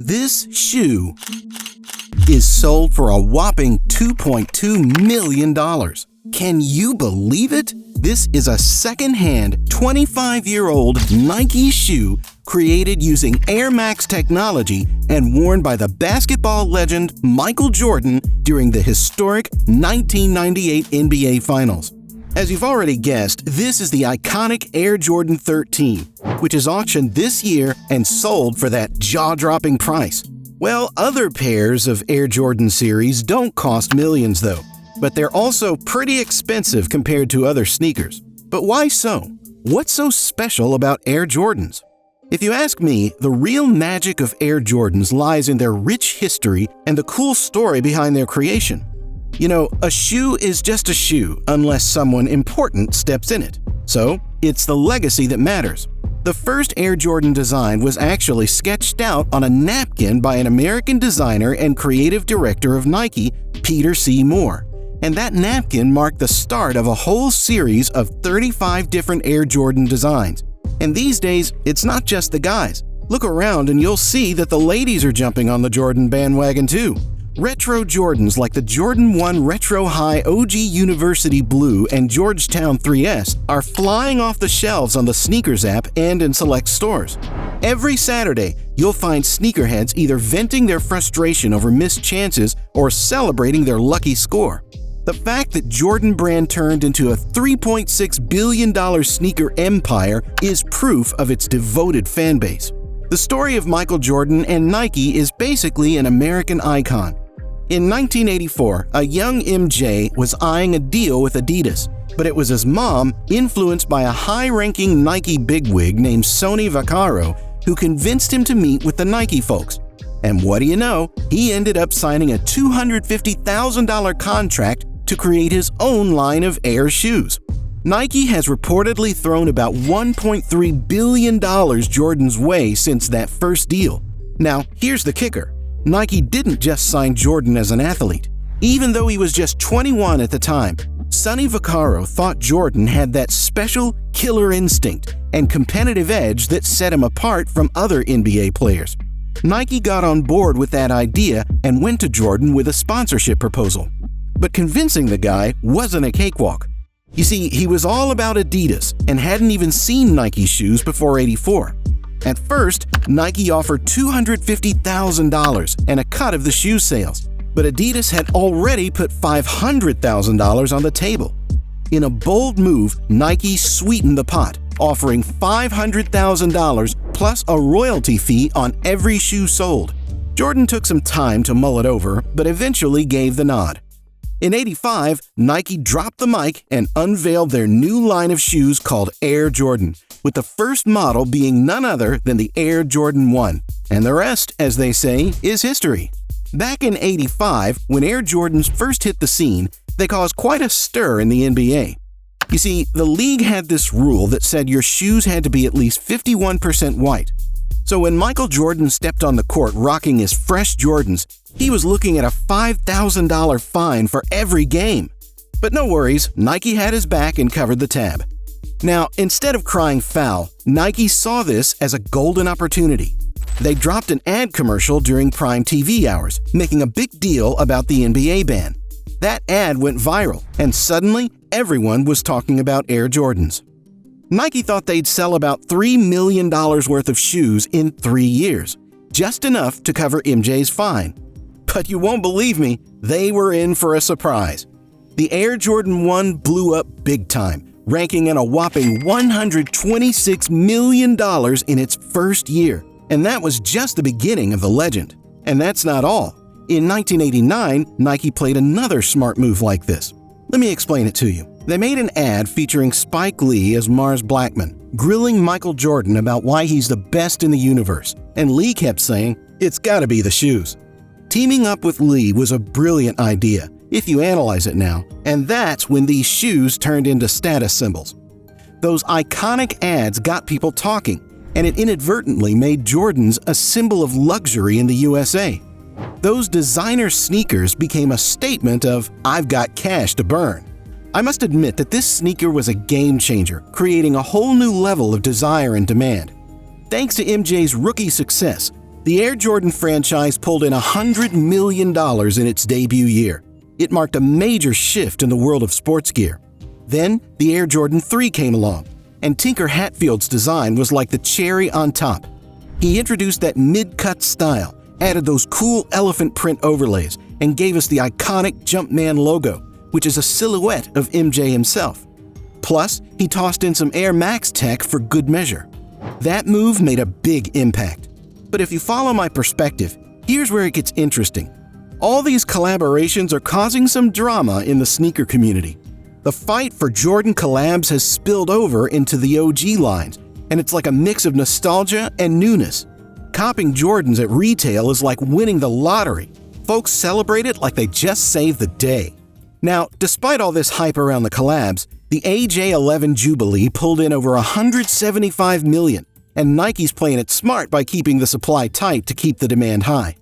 This shoe is sold for a whopping $2.2 million. Can you believe it? This is a second-hand, 25-year-old Nike shoe created using Air Max technology and worn by the basketball legend Michael Jordan during the historic 1998 NBA Finals. As you've already guessed, this is the iconic Air Jordan 13, which is auctioned this year and sold for that jaw-dropping price. Well, other pairs of Air Jordan series don't cost millions though, but they're also pretty expensive compared to other sneakers. But why so? What's so special about Air Jordans? If you ask me, the real magic of Air Jordans lies in their rich history and the cool story behind their creation. You know, a shoe is just a shoe unless someone important steps in it. So, it's the legacy that matters. The first Air Jordan design was actually sketched out on a napkin by an American designer and creative director of Nike, Peter C. Moore. And that napkin marked the start of a whole series of 35 different Air Jordan designs. And these days, it's not just the guys. Look around and you'll see that the ladies are jumping on the Jordan bandwagon too. Retro Jordans like the Jordan 1 Retro High OG University Blue and Georgetown 3S are flying off the shelves on the Sneakers app and in select stores. Every Saturday, you'll find sneakerheads either venting their frustration over missed chances or celebrating their lucky score. The fact that Jordan Brand turned into a $3.6 billion sneaker empire is proof of its devoted fanbase. The story of Michael Jordan and Nike is basically an American icon. In 1984, a young MJ was eyeing a deal with Adidas, but it was his mom, influenced by a high-ranking Nike bigwig named Sonny Vaccaro, who convinced him to meet with the Nike folks. And what do you know? He ended up signing a $250,000 contract to create his own line of Air shoes. Nike has reportedly thrown about $1.3 billion Jordan's way since that first deal. Now, here's the kicker. Nike didn't just sign Jordan as an athlete. Even though he was just 21 at the time, Sonny Vaccaro thought Jordan had that special killer instinct and competitive edge that set him apart from other NBA players. Nike got on board with that idea and went to Jordan with a sponsorship proposal. But convincing the guy wasn't a cakewalk. You see, he was all about Adidas and hadn't even seen Nike shoes before '84. At first, Nike offered $250,000 and a cut of the shoe sales, but Adidas had already put $500,000 on the table. In a bold move, Nike sweetened the pot, offering $500,000 plus a royalty fee on every shoe sold. Jordan took some time to mull it over, but eventually gave the nod. In '85, Nike dropped the mic and unveiled their new line of shoes called Air Jordan, with the first model being none other than the Air Jordan 1. And the rest, as they say, is history. Back in '85, when Air Jordans first hit the scene, they caused quite a stir in the NBA. You see, the league had this rule that said your shoes had to be at least 51% white. So when Michael Jordan stepped on the court rocking his fresh Jordans, he was looking at a $5,000 fine for every game. But no worries, Nike had his back and covered the tab. Now, instead of crying foul, Nike saw this as a golden opportunity. They dropped an ad commercial during prime TV hours, making a big deal about the NBA ban. That ad went viral, and suddenly everyone was talking about Air Jordans. Nike thought they'd sell about $3 million worth of shoes in 3 years, just enough to cover MJ's fine. But you won't believe me, they were in for a surprise. The Air Jordan 1 blew up big time, ranking at a whopping $126 million in its first year. And that was just the beginning of the legend. And that's not all. In 1989, Nike played another smart move like this. Let me explain it to you. They made an ad featuring Spike Lee as Mars Blackman, grilling Michael Jordan about why he's the best in the universe. And Lee kept saying, "It's gotta be the shoes." Teaming up with Lee was a brilliant idea, if you analyze it now, and that's when these shoes turned into status symbols. Those iconic ads got people talking, and it inadvertently made Jordans a symbol of luxury in the USA. Those designer sneakers became a statement of, "I've got cash to burn." I must admit that this sneaker was a game changer, creating a whole new level of desire and demand. Thanks to MJ's rookie success, The Air Jordan franchise pulled in $100 million in its debut year. It marked a major shift in the world of sports gear. Then, the Air Jordan 3 came along, and Tinker Hatfield's design was like the cherry on top. He introduced that mid-cut style, added those cool elephant print overlays, and gave us the iconic Jumpman logo, which is a silhouette of MJ himself. Plus, he tossed in some Air Max tech for good measure. That move made a big impact. But if you follow my perspective, here's where it gets interesting. All these collaborations are causing some drama in the sneaker community. The fight for Jordan collabs has spilled over into the OG lines, and it's like a mix of nostalgia and newness. Copying Jordans at retail is like winning the lottery. Folks celebrate it like they just saved the day. Now, despite all this hype around the collabs, the AJ11 Jubilee pulled in over $175 million, and Nike's playing it smart by keeping the supply tight to keep the demand high.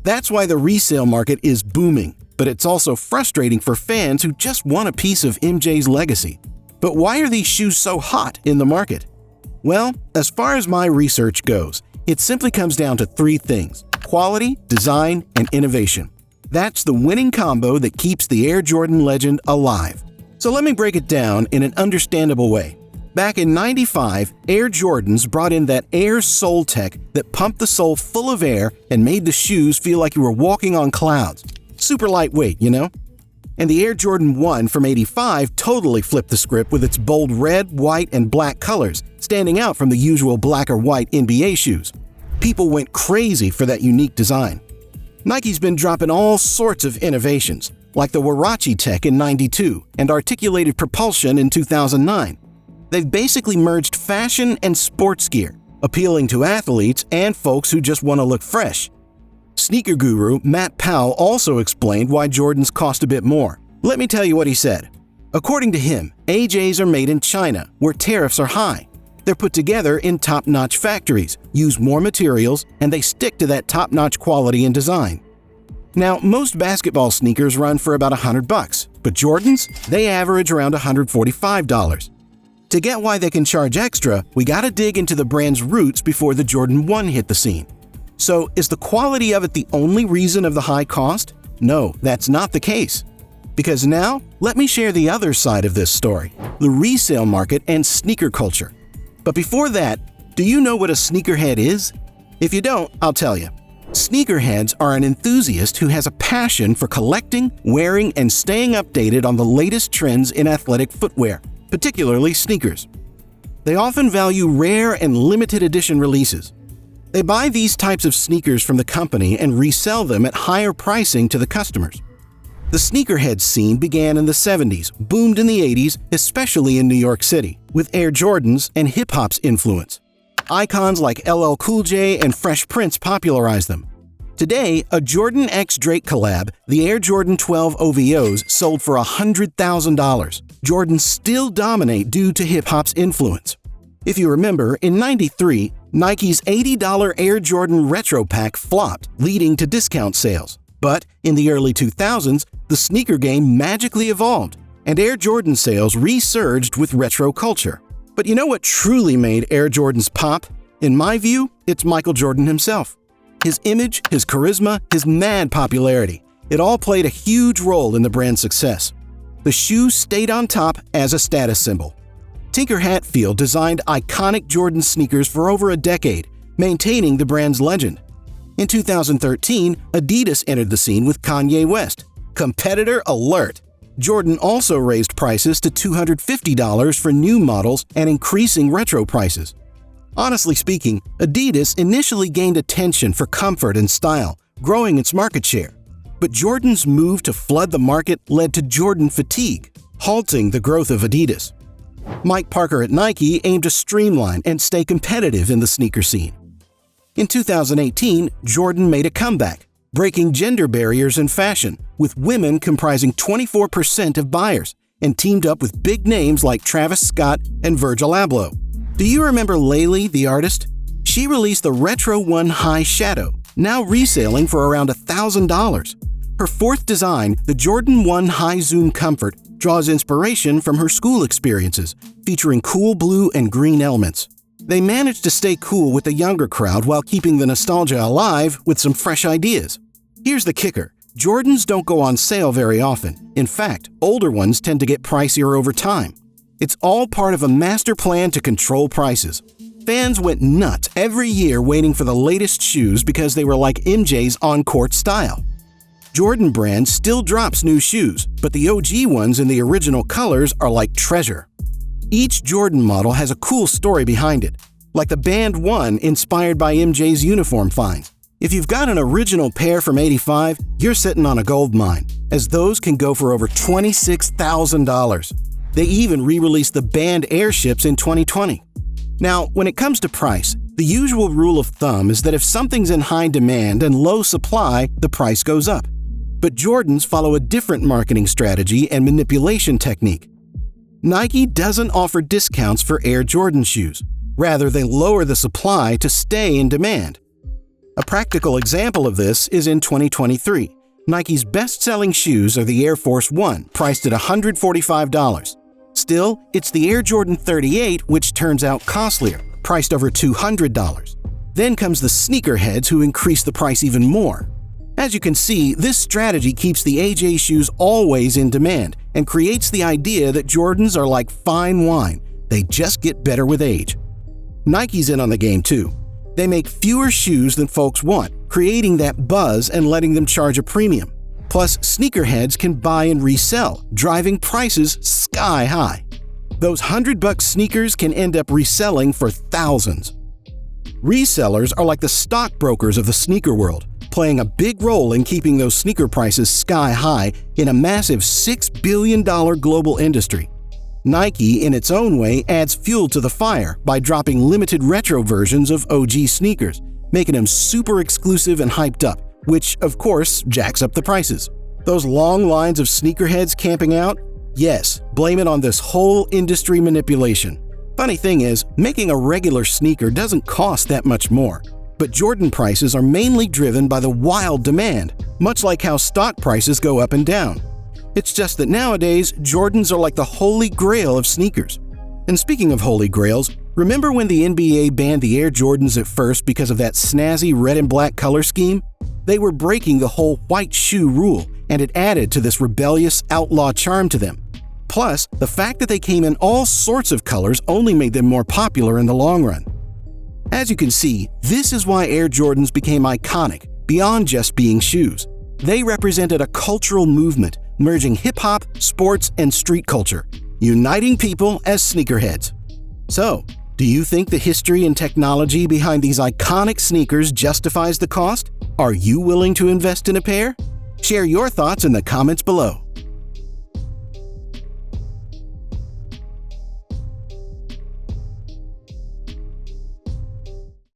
That's why the resale market is booming, but it's also frustrating for fans who just want a piece of MJ's legacy. But why are these shoes so hot in the market? Well, as far as my research goes, it simply comes down to three things: quality, design, and innovation. That's the winning combo that keeps the Air Jordan legend alive. So let me break it down in an understandable way. Back in '95, Air Jordans brought in that Air Sole tech that pumped the sole full of air and made the shoes feel like you were walking on clouds. Super lightweight, you know? And the Air Jordan 1 from '85 totally flipped the script with its bold red, white, and black colors, standing out from the usual black or white NBA shoes. People went crazy for that unique design. Nike's been dropping all sorts of innovations, like the Warachi tech in '92 and articulated propulsion in 2009. They've basically merged fashion and sports gear, appealing to athletes and folks who just want to look fresh. Sneaker guru Matt Powell also explained why Jordans cost a bit more. Let me tell you what he said. According to him, AJs are made in China, where tariffs are high. They're put together in top-notch factories, use more materials, and they stick to that top-notch quality and design. Now, most basketball sneakers run for about $100, but Jordans, they average around $145. To get why they can charge extra, we gotta dig into the brand's roots before the Jordan 1 hit the scene. So, is the quality of it the only reason of the high cost? No, that's not the case. Because now, let me share the other side of this story, the resale market and sneaker culture. But before that, do you know what a sneakerhead is? If you don't, I'll tell you. Sneakerheads are an enthusiast who has a passion for collecting, wearing, and staying updated on the latest trends in athletic footwear, particularly sneakers. They often value rare and limited edition releases. They buy these types of sneakers from the company and resell them at higher pricing to the customers. The sneakerhead scene began in the 70s, boomed in the 80s, especially in New York City, with Air Jordans and hip-hop's influence. Icons like LL Cool J and Fresh Prince popularized them. Today, a Jordan x Drake collab, the Air Jordan 12 OVOs, sold for $100,000. Jordans still dominate due to hip-hop's influence. If you remember, in '93, Nike's $80 Air Jordan Retro Pack flopped, leading to discount sales. But in the early 2000s, the sneaker game magically evolved, and Air Jordan sales resurged with retro culture. But you know what truly made Air Jordans pop? In my view, it's Michael Jordan himself. His image, his charisma, his mad popularity. It all played a huge role in the brand's success. The shoe stayed on top as a status symbol. Tinker Hatfield designed iconic Jordan sneakers for over a decade, maintaining the brand's legend. In 2013, Adidas entered the scene with Kanye West. Competitor alert! Jordan also raised prices to $250 for new models and increasing retro prices. Honestly speaking, Adidas initially gained attention for comfort and style, growing its market share. But Jordan's move to flood the market led to Jordan fatigue, halting the growth of Adidas. Mike Parker at Nike aimed to streamline and stay competitive in the sneaker scene. In 2018, Jordan made a comeback, breaking gender barriers in fashion, with women comprising 24% of buyers, and teamed up with big names like Travis Scott and Virgil Abloh. Do you remember Laylee, the artist? She released the Retro 1 High Shadow, now reselling for around $1,000. Her fourth design, the Jordan 1 High Zoom Comfort, draws inspiration from her school experiences, featuring cool blue and green elements. They managed to stay cool with the younger crowd while keeping the nostalgia alive with some fresh ideas. Here's the kicker. Jordans don't go on sale very often. In fact, older ones tend to get pricier over time. It's all part of a master plan to control prices. Fans went nuts every year waiting for the latest shoes because they were like MJ's on-court style. Jordan brand still drops new shoes, but the OG ones in the original colors are like treasure. Each Jordan model has a cool story behind it, like the Band 1 inspired by MJ's uniform finds. If you've got an original pair from '85, you're sitting on a gold mine, as those can go for over $26,000. They even re-released the Band Airships in 2020. Now, when it comes to price, the usual rule of thumb is that if something's in high demand and low supply, the price goes up. But Jordans follow a different marketing strategy and manipulation technique. Nike doesn't offer discounts for Air Jordan shoes. Rather, they lower the supply to stay in demand. A practical example of this is in 2023. Nike's best-selling shoes are the Air Force 1, priced at $145. Still, it's the Air Jordan 38 which turns out costlier, priced over $200. Then comes the sneakerheads who increase the price even more. As you can see, this strategy keeps the AJ shoes always in demand and creates the idea that Jordans are like fine wine. They just get better with age. Nike's in on the game too. They make fewer shoes than folks want, creating that buzz and letting them charge a premium. Plus, sneakerheads can buy and resell, driving prices sky high. Those $100 sneakers can end up reselling for thousands. Resellers are like the stockbrokers of the sneaker world, playing a big role in keeping those sneaker prices sky high in a massive $6 billion global industry. Nike, in its own way, adds fuel to the fire by dropping limited retro versions of OG sneakers, making them super exclusive and hyped up, which, of course, jacks up the prices. Those long lines of sneakerheads camping out? Yes, blame it on this whole industry manipulation. Funny thing is, making a regular sneaker doesn't cost that much more. But Jordan prices are mainly driven by the wild demand, much like how stock prices go up and down. It's just that nowadays, Jordans are like the holy grail of sneakers. And speaking of holy grails, remember when the NBA banned the Air Jordans at first because of that snazzy red and black color scheme? They were breaking the whole white shoe rule, and it added to this rebellious outlaw charm to them. Plus, the fact that they came in all sorts of colors only made them more popular in the long run. As you can see, this is why Air Jordans became iconic, beyond just being shoes. They represented a cultural movement, merging hip-hop, sports, and street culture, uniting people as sneakerheads. So, do you think the history and technology behind these iconic sneakers justifies the cost? Are you willing to invest in a pair? Share your thoughts in the comments below.